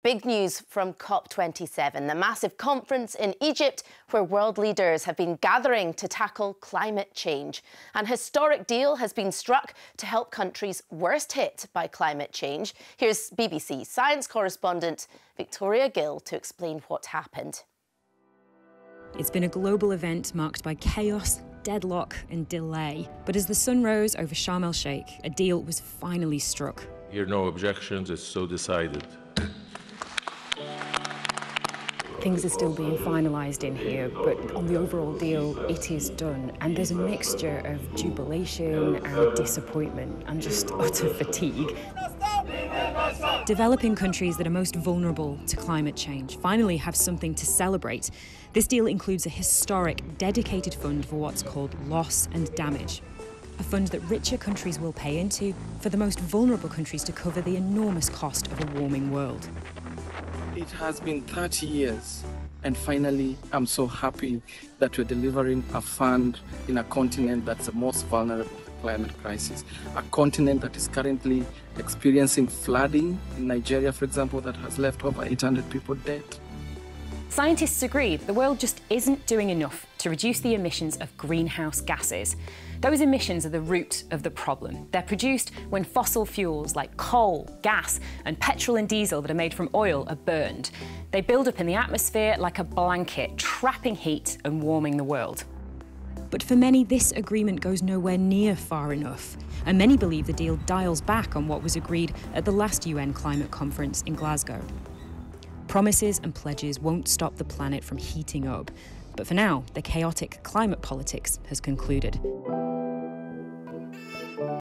Big news from COP27, the massive conference in Egypt where world leaders have been gathering to tackle climate change. An historic deal has been struck to help countries worst hit by climate change. Here's BBC science correspondent Victoria Gill to explain what happened. It's been a global event marked by chaos, deadlock and delay. But as the sun rose over Sharm el-Sheikh, a deal was finally struck. Hear no objections, it's so decided. Things are still being finalised in here, but on the overall deal, it is done. And there's a mixture of jubilation and disappointment and just utter fatigue. Developing countries that are most vulnerable to climate change finally have something to celebrate. This deal includes a historic, dedicated fund for what's called loss and damage. A fund that richer countries will pay into for the most vulnerable countries to cover the enormous cost of a warming world. It has been 30 years, and finally, I'm so happy that we're delivering a fund in a continent that's the most vulnerable to the climate crisis. A continent that is currently experiencing flooding in Nigeria, for example, that has left over 800 people dead. Scientists agree the world just isn't doing enough to reduce the emissions of greenhouse gases. Those emissions are the root of the problem. They're produced when fossil fuels like coal, gas and petrol and diesel that are made from oil are burned. They build up in the atmosphere like a blanket, trapping heat and warming the world. But for many, this agreement goes nowhere near far enough. And many believe the deal dials back on what was agreed at the last UN climate conference in Glasgow. Promises and pledges won't stop the planet from heating up. But for now, the chaotic climate politics has concluded.